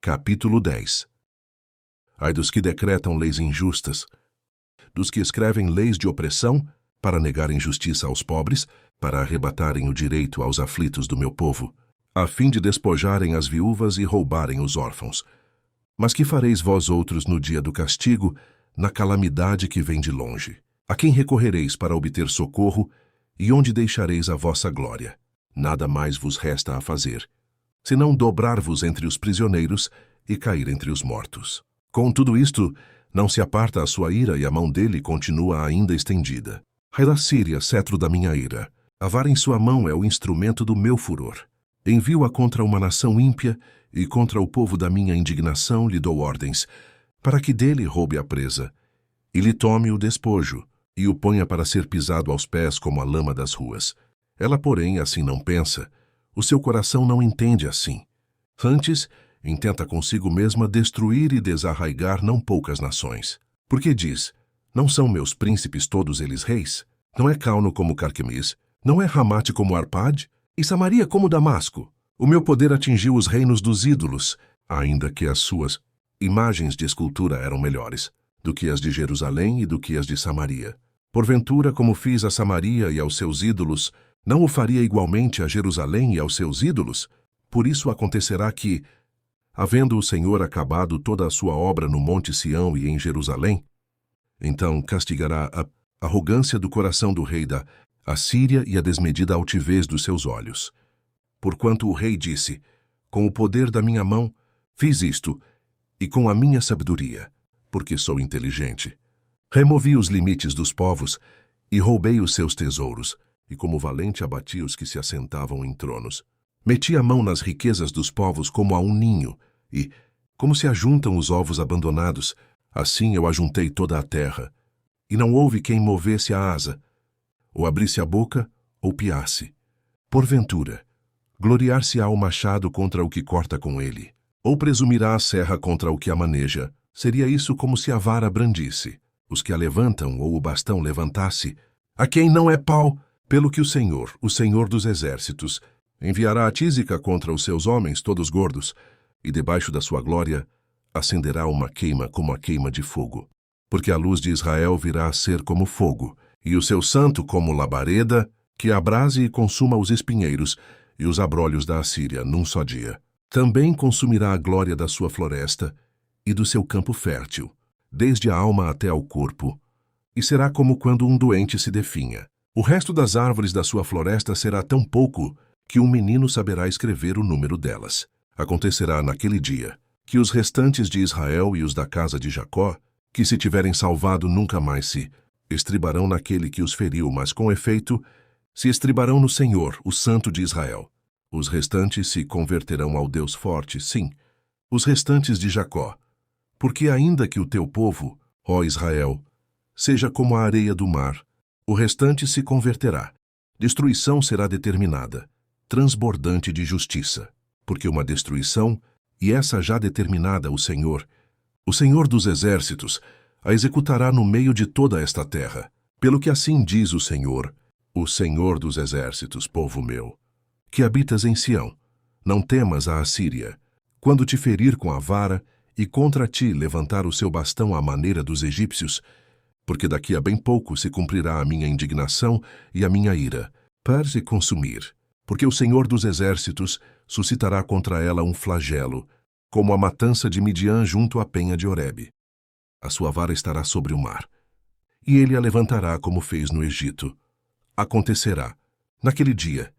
Capítulo 10. Ai dos que decretam leis injustas, dos que escrevem leis de opressão, para negarem justiça aos pobres, para arrebatarem o direito aos aflitos do meu povo, a fim de despojarem as viúvas e roubarem os órfãos. Mas que fareis vós outros no dia do castigo, na calamidade que vem de longe? A quem recorrereis para obter socorro, e onde deixareis a vossa glória? Nada mais vos resta a fazer, senão dobrar-vos entre os prisioneiros e cair entre os mortos. Com tudo isto, não se aparta a sua ira e a mão dele continua ainda estendida. Rei da Síria, cetro da minha ira, a vara em sua mão é o instrumento do meu furor. Envio-a contra uma nação ímpia e contra o povo da minha indignação lhe dou ordens, para que dele roube a presa, e lhe tome o despojo, e o ponha para ser pisado aos pés como a lama das ruas. Ela, porém, assim não pensa, o seu coração não entende assim. Antes, intenta consigo mesma destruir e desarraigar não poucas nações. Porque diz, não são meus príncipes todos eles reis? Não é Cauno como Carquemis? Não é Ramate como Arpade? E Samaria como Damasco? O meu poder atingiu os reinos dos ídolos, ainda que as suas imagens de escultura eram melhores do que as de Jerusalém e do que as de Samaria. Porventura, como fiz a Samaria e aos seus ídolos, não o faria igualmente a Jerusalém e aos seus ídolos? Por isso acontecerá que, havendo o Senhor acabado toda a sua obra no Monte Sião e em Jerusalém, então castigará a arrogância do coração do rei da Assíria e a desmedida altivez dos seus olhos. Porquanto o rei disse, com o poder da minha mão fiz isto, e com a minha sabedoria, porque sou inteligente. Removi os limites dos povos e roubei os seus tesouros, e como valente abati os que se assentavam em tronos. Meti a mão nas riquezas dos povos como a um ninho, e, como se ajuntam os ovos abandonados, assim eu ajuntei toda a terra. E não houve quem movesse a asa, ou abrisse a boca, ou piasse. Porventura, gloriar-se-á o machado contra o que corta com ele, ou presumirá a serra contra o que a maneja. Seria isso como se a vara brandisse, os que a levantam ou o bastão levantasse, a quem não é pau, pelo que o Senhor dos exércitos, enviará a tísica contra os seus homens todos gordos, e debaixo da sua glória acenderá uma queima como a queima de fogo. Porque a luz de Israel virá a ser como fogo, e o seu santo como labareda, que abrase e consuma os espinheiros e os abrolhos da Assíria num só dia. Também consumirá a glória da sua floresta e do seu campo fértil, desde a alma até ao corpo, e será como quando um doente se definha. O resto das árvores da sua floresta será tão pouco que um menino saberá escrever o número delas. Acontecerá naquele dia que os restantes de Israel e os da casa de Jacó, que se tiverem salvado nunca mais se estribarão naquele que os feriu, mas com efeito se estribarão no Senhor, o Santo de Israel. Os restantes se converterão ao Deus forte, sim, os restantes de Jacó. Porque ainda que o teu povo, ó Israel, seja como a areia do mar, o restante se converterá. Destruição será determinada, transbordante de justiça, porque uma destruição, e essa já determinada o Senhor dos exércitos, a executará no meio de toda esta terra. Pelo que assim diz o Senhor dos exércitos, povo meu, que habitas em Sião, não temas a Assíria, quando te ferir com a vara e contra ti levantar o seu bastão à maneira dos egípcios, porque daqui a bem pouco se cumprirá a minha indignação e a minha ira, para se consumir, porque o Senhor dos exércitos suscitará contra ela um flagelo, como a matança de Midian junto à penha de Horebe. A sua vara estará sobre o mar, e ele a levantará como fez no Egito. Acontecerá, naquele dia,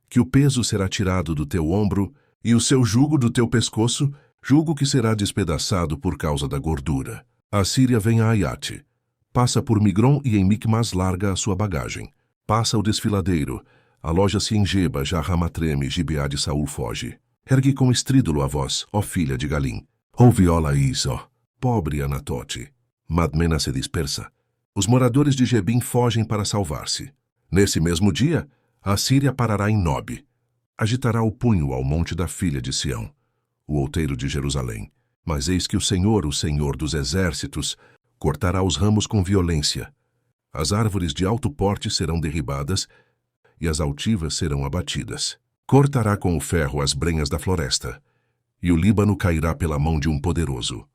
que o peso será tirado do teu ombro e o seu jugo do teu pescoço, jugo que será despedaçado por causa da gordura. A Síria vem a Aiate, passa por Migron e em Micmas larga a sua bagagem. Passa o desfiladeiro, aloja-se em Geba, já Rama treme, Gibeá de Saul foge. Ergue com estrídulo a voz, ó filha de Galim. Ou viola ó, pobre Anatote. Madmena se dispersa. Os moradores de Gebim fogem para salvar-se. Nesse mesmo dia, a Síria parará em Nob. Agitará o punho ao monte da filha de Sião, o outeiro de Jerusalém. Mas eis que o Senhor dos exércitos, cortará os ramos com violência. As árvores de alto porte serão derribadas e as altivas serão abatidas. Cortará com o ferro as brenhas da floresta e o Líbano cairá pela mão de um poderoso.